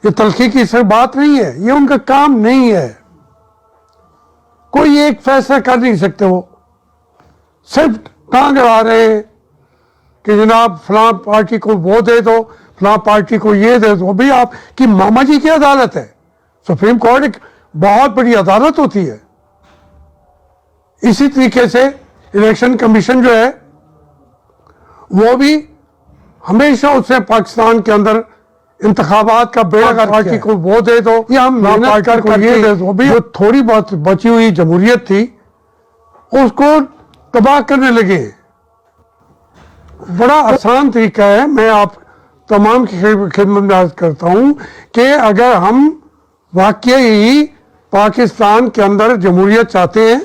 یہ تلخی کی صرف بات نہیں ہے، یہ ان کا کام نہیں ہے. کوئی ایک فیصلہ کر نہیں سکتے، وہ صرف ٹانگ اڑا رہے ہیں کہ جناب فلاں پارٹی کو وہ دے دو، فلاں پارٹی کو یہ دے دو. بھئی آپ کی ماما جی کی عدالت ہے. سپریم کورٹ ایک بہت بڑی عدالت ہوتی ہے. اسی طریقے سے الیکشن کمیشن جو ہے وہ بھی ہمیشہ اس نے پاکستان کے اندر انتخابات کا بیڑا غرق پارٹی کو وہ دے دو یا ہم محنت کر یہ دے دو. جو تھوڑی بہت بچی ہوئی جمہوریت تھی اس کو تباہ کرنے لگے. بڑا آسان طریقہ ہے، میں آپ تمام کی خدمت میں عرض کرتا ہوں کہ اگر ہم واقعی پاکستان کے اندر جمہوریت چاہتے ہیں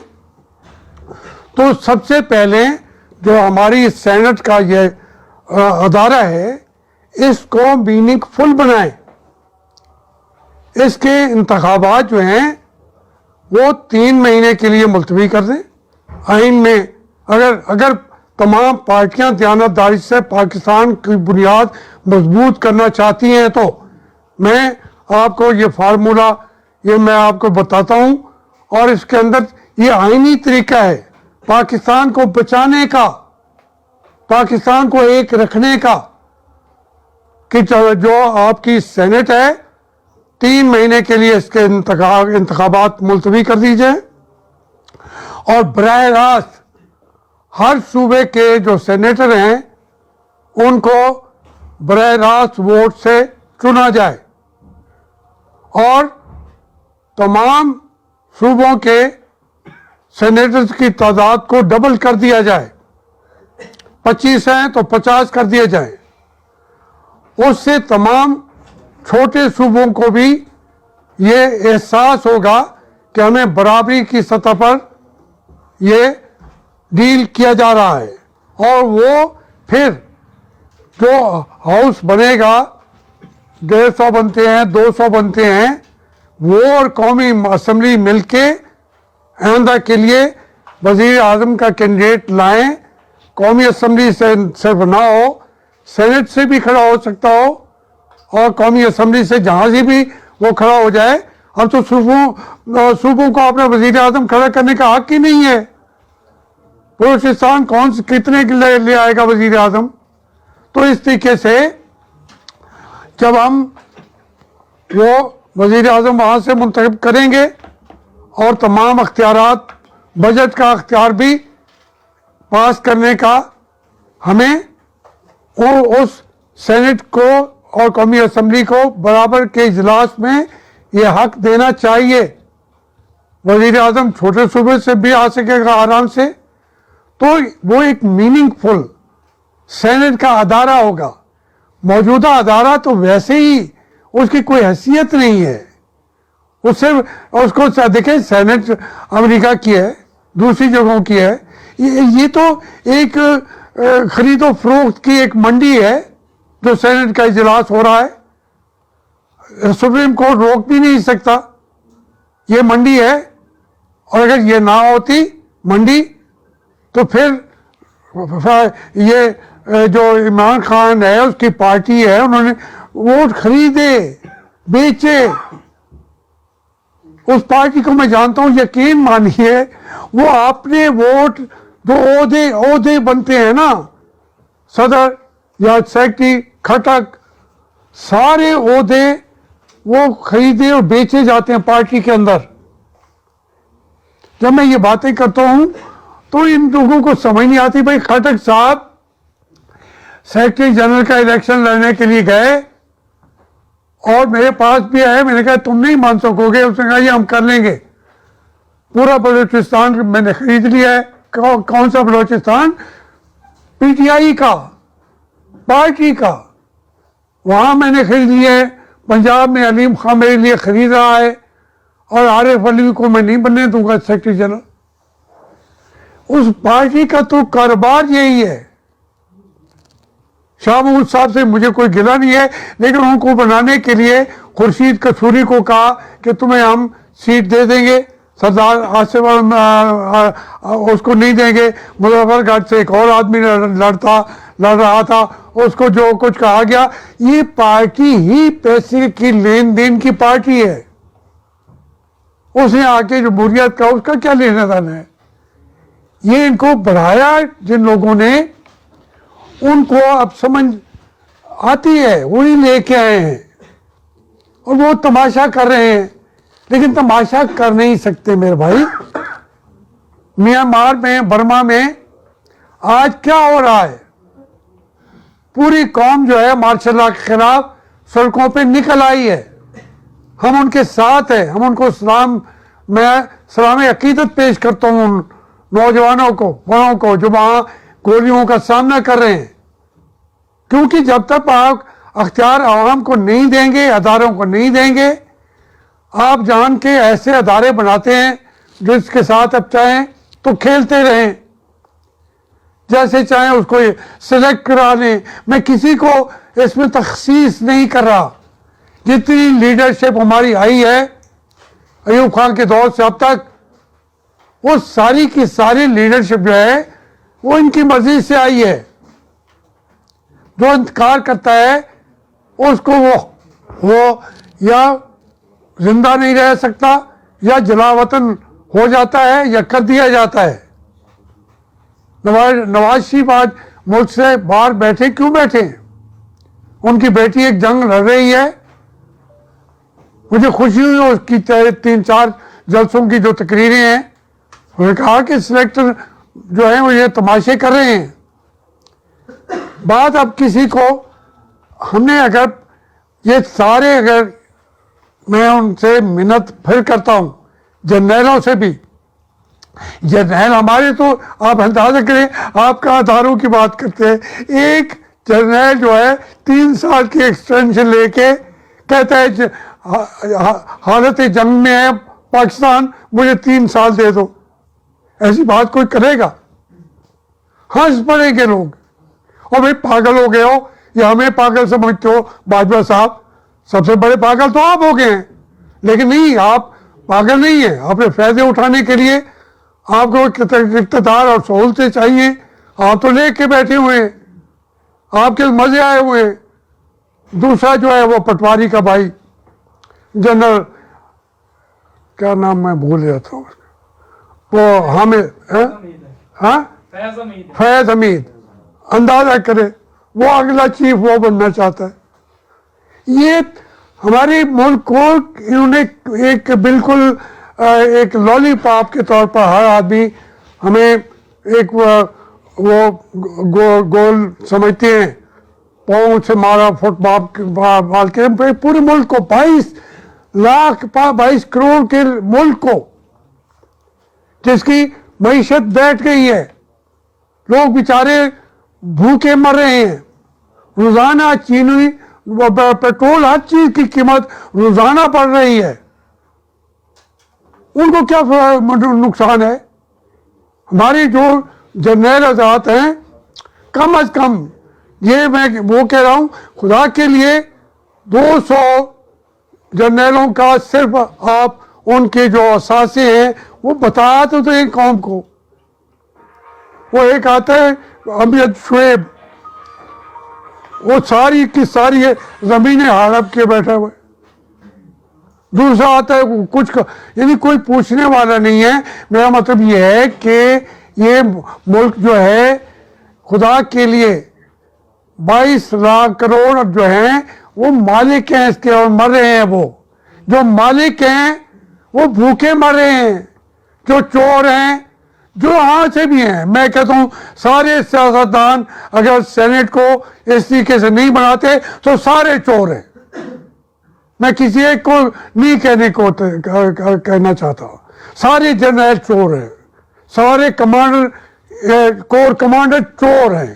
تو سب سے پہلے جو ہماری سینٹ کا یہ ادارہ ہے اس کو میننگ فل بنائیں. اس کے انتخابات جو ہیں وہ 3 مہینے کے لیے ملتوی کر دیں. آئین میں اگر تمام پارٹیاں دیانتداری سے پاکستان کی بنیاد مضبوط کرنا چاہتی ہیں تو میں آپ کو یہ فارمولہ یہ میں آپ کو بتاتا ہوں، اور اس کے اندر یہ آئینی طریقہ ہے پاکستان کو بچانے کا، پاکستان کو ایک رکھنے کا، کہ جو آپ کی سینٹ ہے 3 مہینے کے لیے اس کے انتخابات ملتوی کر دی جائیں، اور براہ راست ہر صوبے کے جو سینیٹر ہیں ان کو براہ راست ووٹ سے چنا جائے، اور تمام صوبوں کے سینیٹرز کی تعداد کو ڈبل کر دیا جائے. 25 ہیں تو 50 کر دیے جائیں. اس سے تمام چھوٹے صوبوں کو بھی یہ احساس ہوگا کہ ہمیں برابری کی سطح پر یہ ڈیل کیا جا رہا ہے، اور وہ پھر جو ہاؤس بنے گا 150 بنتے ہیں 200 بنتے ہیں، وہ اور قومی اسمبلی مل کے آئندہ کے لیے وزیر اعظم کا کینڈیڈیٹ لائیں. قومی اسمبلی سے صرف نہ ہو، سینٹ سے بھی کھڑا ہو سکتا ہو، اور قومی اسمبلی سے جہاں سے بھی وہ کھڑا ہو جائے. اب تو صوبوں کو اپنا وزیر اعظم کھڑا کرنے کا حق ہی نہیں ہے. بلوچستان کتنے لے آئے گا وزیر اعظم؟ تو اس طریقے سے جب ہم وہ وزیر اعظم وہاں سے منتخب کریں گے اور تمام اختیارات، بجٹ کا اختیار بھی پاس کرنے کا ہمیں اس سینٹ کو اور قومی اسمبلی کو برابر کے اجلاس میں یہ حق دینا چاہیے. وزیر اعظم چھوٹے صوبے سے بھی آ سکے گا آرام سے، تو وہ ایک میننگ فل سینٹ کا ادارہ ہوگا. موجودہ ادارہ تو ویسے ہی اس کی کوئی حیثیت نہیں ہے. اس کو دیکھیں سینٹ امریکہ کی ہے، دوسری جگہوں کی ہے، یہ تو ایک خرید و فروخت کی ایک منڈی ہے جو سینٹ کا اجلاس ہو رہا ہے. سپریم کورٹ روک بھی نہیں سکتا، یہ منڈی ہے. اور اگر یہ نہ ہوتی منڈی تو پھر یہ جو عمران خان ہے اس کی پارٹی ہے، انہوں نے ووٹ خریدے بیچے. اس پارٹی کو میں جانتا ہوں، یقین مانیے وہ اپنے ووٹ جو عہدے بنتے ہیں نا، صدر یا سیکرٹری، کھٹک، سارے عہدے وہ خریدے اور بیچے جاتے ہیں پارٹی کے اندر. جب میں یہ باتیں کرتا ہوں تو ان لوگوں کو سمجھ نہیں آتی. بھائی کھٹک صاحب سیکرٹری جنرل کا الیکشن لڑنے کے لیے گئے اور میرے پاس بھی آئے. میں نے کہا تم نہیں مان سکو گے. اس نے کہا یہ ہم کر لیں گے. پورا بلوچستان میں نے خرید لیا ہے. کون سا بلوچستان؟ پی ٹی آئی کا، پارٹی کا. وہاں میں نے خرید لیا ہے. پنجاب میں علیم خان میرے لیے خرید رہا ہے، اور عارف علوی کو میں نہیں بننے دوں گا سیکرٹری جنرل. اس پارٹی کا تو کاروبار یہی ہے. شاہ محمود صاحب سے مجھے کوئی گلہ نہیں ہے، لیکن ان کو بنانے کے لیے خورشید قصوری کو کہا کہ تمہیں ہم سیٹ دے دیں گے سردار آصف اس کو نہیں دیں گے. مظفر گڑھ سے ایک اور آدمی لڑ رہا تھا, اس کو جو کچھ کہا گیا. یہ پارٹی ہی پیسے کی لین دین کی پارٹی ہے. اس نے آ کے جمہوریت کا اس کا کیا لینا دینا ہے؟ یہ ان کو بڑھایا جن لوگوں نے, ان کو اب سمجھ آتی ہے, وہی لے کے آئے ہیں اور وہ تماشا کر رہے ہیں. لیکن تماشا کر نہیں سکتے میرے بھائی. میانمار میں, برما میں آج کیا ہو رہا ہے؟ پوری قوم جو ہے مارشل لا کے خلاف سڑکوں پہ نکل آئی ہے. ہم ان کے ساتھ ہیں. ہم ان کو میں سلام عقیدت پیش کرتا ہوں ان نوجوانوں کو, بڑوں کو جو وہاں گولیوں کا سامنا کر رہے ہیں. کیونکہ جب تک آپ اختیار عوام کو نہیں دیں گے, اداروں کو نہیں دیں گے, آپ جان کے ایسے ادارے بناتے ہیں جس کے ساتھ اب چاہیں تو کھیلتے رہیں, جیسے چاہیں اس کو سلیکٹ کرا لیں. میں کسی کو اس میں تخصیص نہیں کر رہا. جتنی لیڈرشپ ہماری آئی ہے ایوب خان کے دور سے اب تک, وہ ساری کی ساری لیڈرشپ جو ہے وہ ان کی مرضی سے آئی ہے. جو انتقال کرتا ہے اس کو وہ یا زندہ نہیں رہ سکتا یا جلا وطن ہو جاتا ہے یا کر دیا جاتا ہے. نواز شریف آج ملک سے باہر بیٹھے کیوں بیٹھے ہیں؟ ان کی بیٹی ایک جنگ لڑ رہی ہے. مجھے خوشی ہوئی اس کی 3-4 جلسوں کی جو تقریریں ہیں, انہوں نے کہا کہ سلیکٹر جو ہیں وہ یہ تماشے کر رہے ہیں. بات اب کسی کو ہم نے اگر یہ سارے, اگر میں ان سے منت پھر کرتا ہوں جرنیلوں سے بھی, جرنیل ہمارے تو آپ اندازہ کریں, آپ کا اداروں کی بات کرتے ہیں. ایک جرنیل جو ہے 3 سال کی ایکسٹینشن لے کے کہتا ہے حالت جنگ میں ہے پاکستان, مجھے 3 سال دے دو. ایسی بات کوئی کرے گا؟ ہنس پڑیں گے لوگ, اور بھائی پاگل ہو گئے ہو یا ہمیں پاگل سمجھتے ہو. باجوہ صاحب سب سے بڑے پاگل تو آپ ہو گئے ہیں, لیکن نہیں, آپ پاگل نہیں ہیں. آپ نے فائدے اٹھانے کے لیے آپ کو اقتدار اور سہولتیں چاہیے, آپ تو لے کے بیٹھے ہوئے ہیں, آپ کے مزے آئے ہوئے ہیں. دوسرا جو ہے وہ پٹواری کا بھائی جنرل, کیا نام میں بھول جاتا ہوں, وہ حامد, ہاں فیض حمید, اندازہ کرے وہ اگلا چیف وہ بننا چاہتا ہے. یہ ہمارے ملک کو انہوں نے ایک بالکل ایک لالی پاپ کے طور پر ہر آدمی ہمیں ایک وہ گول سمجھتے ہیں, پاؤں سے مارا فٹ بال کے. پورے ملک کو 22 کروڑ کے ملک کو جس کی معیشت بیٹھ گئی ہے, لوگ بیچارے بھوکے مر رہے ہیں. روزانہ چینی, پیٹرول, ہر چیز کی قیمت روزانہ بڑھ رہی ہے. ان کو کیا نقصان ہے؟ ہماری جو جرنیل حضرات ہیں, کم از کم یہ میں وہ کہہ رہا ہوں, خدا کے لیے 200 جرنیلوں کا صرف آپ ان کے جو اثاثے ہیں وہ بتا تو دیں قوم کو. وہ ایک آتا ہے امجد شعیب, وہ ساری کی ساری زمینیں ہڑپ کے بیٹھا ہوا ہے. دوسرا آتا ہے کچھ یعنی کوئی پوچھنے والا نہیں ہے. میرا مطلب یہ ہے کہ یہ ملک جو ہے خدا کے لیے 22 لاکھ کروڑ جو ہیں وہ مالک ہیں اس کے, اور مر رہے ہیں. وہ جو مالک ہیں وہ بھوکے مر رہے ہیں. جو چور ہیں, جو یہاں سے بھی ہیں, میں کہتا ہوں سارے سیاستدان اگر سینٹ کو اس طریقے سے نہیں بناتے تو سارے چور ہیں. میں کسی ایک کو نہیں کہنا چاہتا, سارے جنرل چور ہیں, سارے کور کمانڈر چور ہیں.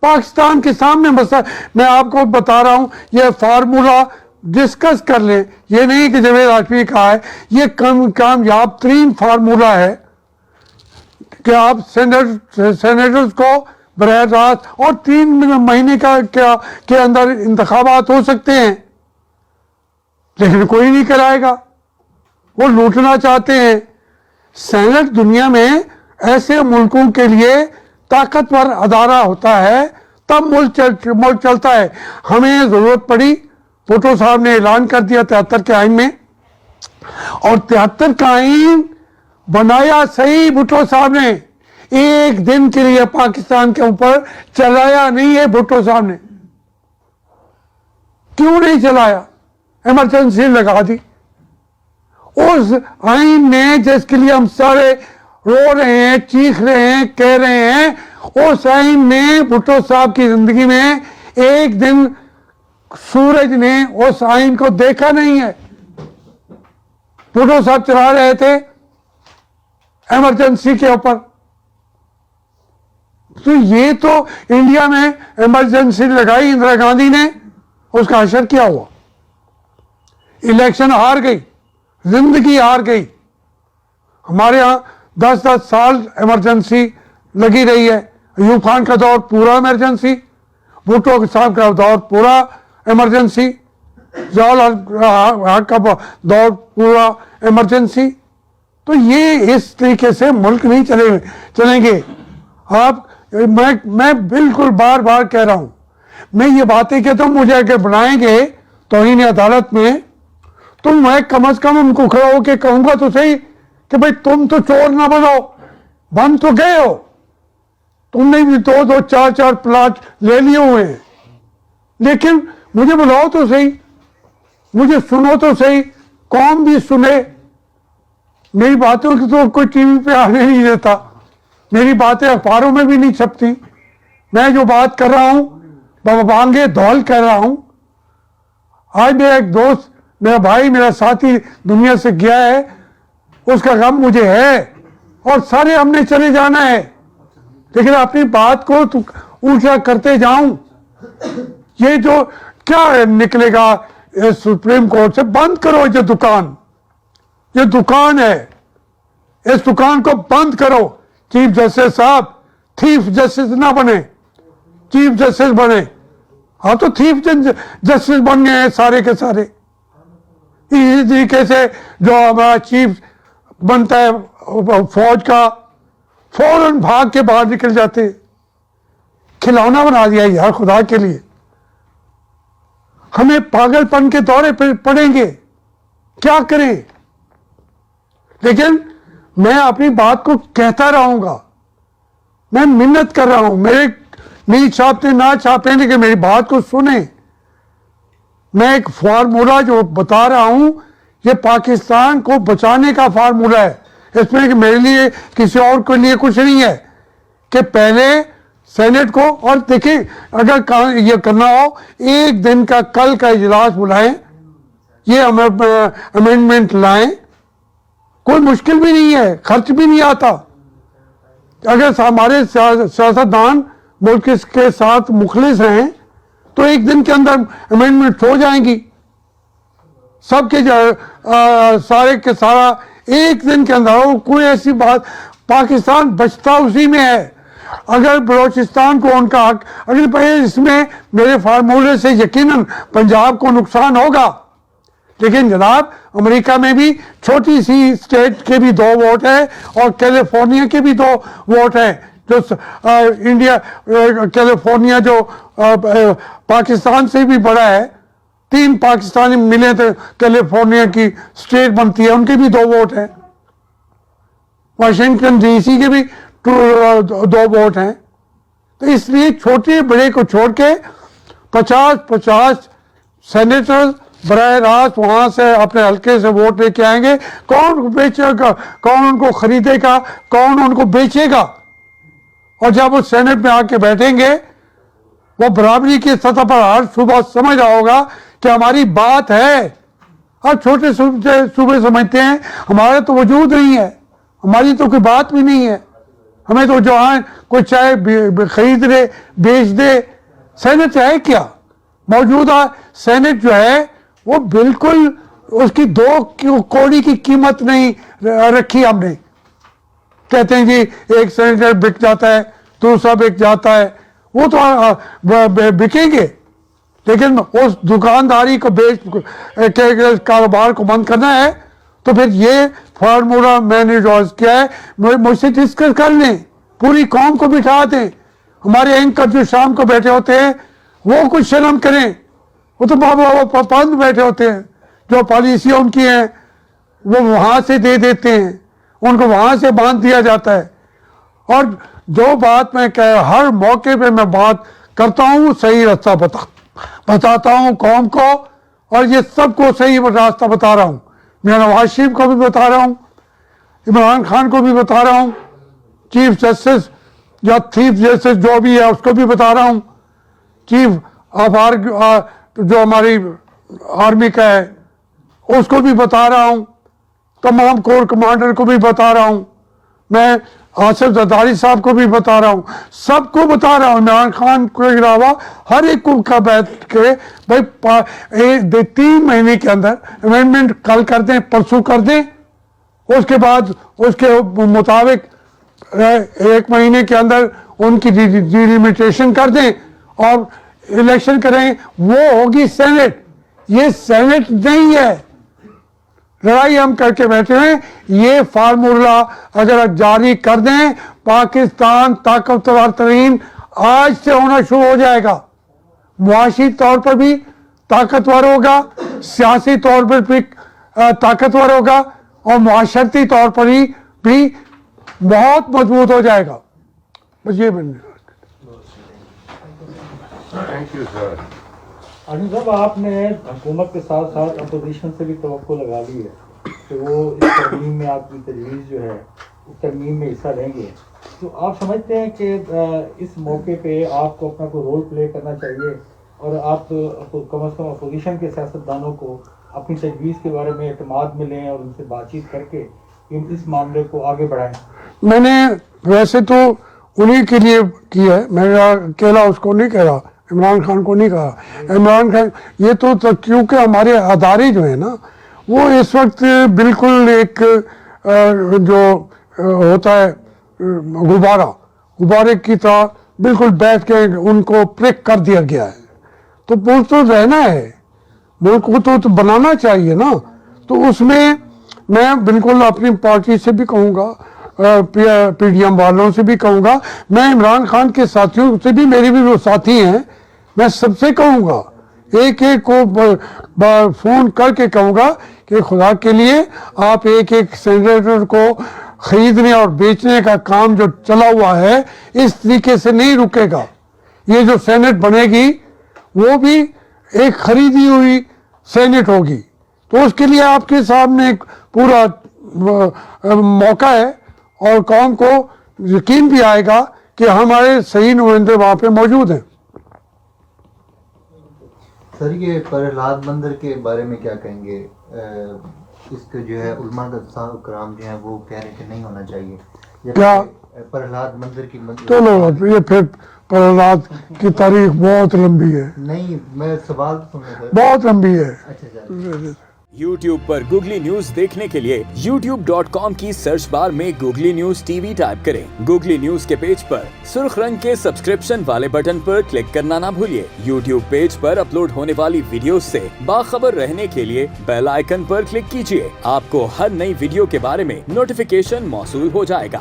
پاکستان کے سامنے مسئلہ میں آپ کو بتا رہا ہوں, یہ فارمولا ڈسکس کر لیں. یہ نہیں کہ جاوید ہاشمی نے کہا ہے, یہ کامیاب ترین فارمولا ہے کہ آپ سینیٹرز کو براہ راست, اور 3 مہینے کے اندر انتخابات ہو سکتے ہیں, لیکن کوئی نہیں کرائے گا. وہ لوٹنا چاہتے ہیں. سینٹ دنیا میں ایسے ملکوں کے لیے طاقتور ادارہ ہوتا ہے تب ملک چلتا ہے. ہمیں ضرورت پڑی, بھٹو صاحب نے اعلان کر دیا 73 کے آئین میں, اور 73 کا آئین بنایا صحیح بھٹو صاحب نے, ایک دن کے لیے پاکستان کے اوپر چلایا نہیں ہے بھٹو صاحب نے. کیوں نہیں چلایا؟ ایمرجنسی لگا دی. اس آئین نے جس کے لیے ہم سارے رو رہے ہیں, چیخ رہے ہیں, کہہ رہے ہیں, اس آئین نے بھٹو صاحب کی زندگی میں ایک دن سورج نے اس آئین کو دیکھا نہیں ہے. بھٹو صاحب چلا رہے تھے ایمرجنسی کے اوپر. تو یہ تو انڈیا میں ایمرجنسی لگائی اندرا گاندھی نے, اس کا اثر کیا ہوا؟ الیکشن ہار گئی, زندگی ہار گئی. ہمارے ہاں 10 سال ایمرجنسی لگی رہی ہے. ایوب خان کا دور پورا ایمرجنسی, بھٹو صاحب کا دور پورا ایمرجنسی, ضیاء الحق کا دور پورا ایمرجنسی. تو یہ اس طریقے سے ملک نہیں چلیں گے. میں بالکل بار بار کہہ رہا ہوں, میں یہ باتیں کہتا ہوں, مجھے اگر بنائیں گے توہین عدالت میں تو میں کم از کم ان کو کھڑا ہو کے کہوں گا تو صحیح کہ بھائی تم تو چور نہ بنو, بن تو گئے ہو, تم نے بھی 2 4 پلاٹ لے لیے ہوئے ہیں, لیکن مجھے بلاؤ تو صحیح, مجھے سنو تو صحیح, قوم بھی سنے. میری باتوں کی تو کوئی ٹی وی پہ آنے نہیں دیتا, میری باتیں اخباروں میں بھی نہیں چھپتی. میں جو بات کر رہا ہوں بانگے دھول کر رہا ہوں. آج میرا ایک دوست, میرا بھائی, میرا ساتھی دنیا سے گیا ہے, اس کا غم مجھے ہے, اور سارے ہم نے چلے جانا ہے, لیکن اپنی بات کو اونچا کرتے جاؤں. یہ جو کیا نکلے گا سپریم کورٹ سے؟ بند کرو یہ دکان, یہ دکان ہے, اس دکان کو بند کرو. چیف جسٹس صاحب تھیف جسٹس نہ بنے, چیف جسٹس بنے. ہاں تو تھیف جسٹس بن گئے ہیں سارے کے سارے. اسی طریقے سے جو ہمارا چیف بنتا ہے فوج کا, فوراً بھاگ کے باہر نکل جاتے. کھلونا بنا دیا یار خدا کے لیے. ہمیں پاگل پن کے دورے پڑیں گے, کیا کریں؟ لیکن میں اپنی بات کو کہتا رہوں گا. میں منت کر رہا ہوں, میرے نہیں چھاپتے نہ چھاپیں, لیکن میری بات کو سنیں. میں ایک فارمولہ جو بتا رہا ہوں, یہ پاکستان کو بچانے کا فارمولہ ہے. اس میں کہ میرے لیے کسی اور کے لیے کچھ نہیں ہے, کہ پہلے سینٹ کو, اور دیکھیں اگر یہ کرنا ہو ایک دن کا کل کا اجلاس بلائیں, یہ امینڈمنٹ لائیں, کوئی مشکل بھی نہیں ہے, خرچ بھی نہیں آتا. اگر ہمارے سیاستدان ملک کے ساتھ مخلص ہیں تو ایک دن کے اندر امینڈمنٹ ہو جائیں گی, سب کے سارے کے سارا ایک دن کے اندر ہو. کوئی ایسی بات, پاکستان بچتا اسی میں ہے. اگر بلوچستان کو ان کا حق, اگر اس میں میرے فارمولے سے یقیناً پنجاب کو نقصان ہوگا, لیکن جناب امریکہ میں بھی چھوٹی سی اسٹیٹ کے بھی 2 ووٹ ہیں, اور کیلیفورنیا کے بھی 2 ووٹ ہیں. جو انڈیا کیلیفورنیا جو پاکستان سے بھی بڑا ہے, 3 پاکستانی ملے تو کیلیفورنیا کی اسٹیٹ بنتی ہے, ان کے بھی 2 ووٹ ہیں. واشنگٹن ڈی سی کے بھی 2 ووٹ ہیں. تو اس لیے چھوٹے بڑے کو چھوڑ کے 50 سینیٹر براہ راست وہاں سے اپنے حلقے سے ووٹ لے کے آئیں گے. کون بیچے گا, کون ان کو خریدے گا, کون ان کو بیچے گا؟ اور جب وہ سینٹ میں آ کے بیٹھیں گے, وہ برابری کی سطح پر ہر صوبہ سمجھ رہا ہوگا کہ ہماری بات ہے. اور چھوٹے صوبے سمجھتے ہیں ہمارا تو وجود نہیں ہے, ہماری تو کوئی بات بھی نہیں ہے, ہمیں تو جہاں کوئی چاہے خرید دے بیچ دے. سینٹ ہے کیا؟ موجودہ سینٹ جو ہے وہ بالکل اس کی 2 کوڑی کی قیمت نہیں رکھی ہم نے. کہتے ہیں جی ایک سینیٹر بک جاتا ہے, دوسرا بک جاتا ہے, وہ تو بکیں گے, لیکن اس دکانداری کو کاروبار کو بند کرنا ہے تو پھر یہ فارمولا میں نے جو کیا ہے مجھ سے ڈسکس کر لیں, پوری قوم کو بٹھا دیں. ہمارے اینکر جو شام کو بیٹھے ہوتے ہیں وہ کچھ شرم کریں, وہ تو بابا پابند بیٹھے ہوتے ہیں, جو پالیسیاں ان کی ہیں وہ وہاں سے دے دیتے ہیں, ان کو وہاں سے باندھ دیا جاتا ہے. اور جو بات میں ہر موقع پہ میں بات کرتا ہوں صحیح راستہ بتاتا ہوں قوم کو, اور یہ سب کو صحیح راستہ بتا رہا ہوں. میں نواز شریف کو بھی بتا رہا ہوں, عمران خان کو بھی بتا رہا ہوں, چیف جسٹس یا چیف جسٹس جو بھی ہے اس کو بھی بتا رہا ہوں, چیف آف جو ہماری آرمی کا ہے اس کو بھی بتا رہا ہوں, تمام کور کمانڈر کو بھی بتا رہا ہوں, میں آصف زرداری صاحب کو بھی بتا رہا ہوں, سب کو بتا رہا ہوں. عمران خان کے علاوہ ہر ایک کو کا بیٹھ کے بھائی 3 مہینے کے اندر امینڈمنٹ کل کر دیں, پرسوں کر دیں, اس کے بعد اس کے مطابق 1 مہینے کے اندر ان کی ڈیلیمیٹیشن کر دیں اور الیکشن کریں. وہ ہوگی سینٹ, یہ سینٹ نہیں ہے. لڑائی ہم کر کے بیٹھے ہیں, یہ فارمولا اگر جاری کر دیں پاکستان طاقتور ترین آج سے ہونا شروع ہو جائے گا. معاشی طور پر بھی طاقتور ہوگا, سیاسی طور پر بھی طاقتور ہوگا, اور معاشرتی طور پر بھی بہت مضبوط ہو جائے گا. بس یہ تھینک یو سر. علی صاحب, آپ نے حکومت کے ساتھ ساتھ اپوزیشن سے بھی توقع لگا لی ہے کہ وہ اس ترمیم میں آپ کی تجویز جو ہے اس ترمیم میں حصہ لیں گے, تو آپ سمجھتے ہیں کہ اس موقع پہ آپ کو اپنا کوئی رول پلے کرنا چاہیے اور آپ کم از کم اپوزیشن کے سیاستدانوں کو اپنی تجویز کے بارے میں اعتماد میں لیں اور ان سے بات چیت کر کے اس معاملے کو آگے بڑھائیں؟ میں نے ویسے تو انہی کے لیے کیا ہے, میں اکیلا اس کو نہیں کہہ رہا, عمران خان کو نہیں کہا. عمران خان یہ تو کیونکہ ہمارے ادارے جو ہیں نا وہ اس وقت بالکل ایک جو ہوتا ہے غبارے کی طرح بالکل بیٹھ کے ان کو پریک کر دیا گیا ہے. تو ملک تو رہنا ہے, ملک کو تو بنانا چاہیے نا. تو اس میں بالکل اپنی پارٹی سے بھی کہوں گا, پی ڈی ایم والوں سے بھی کہوں گا, میں عمران خان کے ساتھیوں سے بھی, میرے بھی وہ ساتھی ہیں, میں سب سے کہوں گا, ایک ایک کو فون کر کے کہوں گا کہ خدا کے لیے آپ ایک سینیٹر کو خریدنے اور بیچنے کا کام جو چلا ہوا ہے اس طریقے سے نہیں رکے گا. یہ جو سینٹ بنے گی وہ بھی ایک خریدی ہوئی سینٹ ہوگی. تو اس کے لیے آپ کے سامنے ایک پورا موقع ہے, اور قوم کو یقین بھی آئے گا کہ ہمارے صحیح نمائندے وہاں پہ موجود ہیں. سر, یہ پرہلاد مندر کے بارے میں کیا کہیں گے؟ اس کے جو ہے علماء کرام جو ہیں وہ کہہ رہے ہیں کہ نہیں ہونا چاہیے. کیا پرہلاد مندر کی چلو یہ پھر پرہلاد کی تاریخ بہت لمبی ہے. نہیں, میں سوال سننا سر. بہت لمبی ہے. اچھا. YouTube پر گوگلی نیوز دیکھنے کے لیے youtube.com کی سرچ بار میں googly news T V type کریں. گوگلی نیوز کے پیج پر سرخ رنگ کے سبسکرپشن والے بٹن پر کلک کرنا نہ بھولیے. YouTube پیج پر اپلوڈ ہونے والی ویڈیوز سے باخبر رہنے کے لیے بیل آئیکن پر کلک کیجیے. آپ کو ہر نئی ویڈیو کے بارے میں نوٹیفیکیشن موصول ہو جائے گا.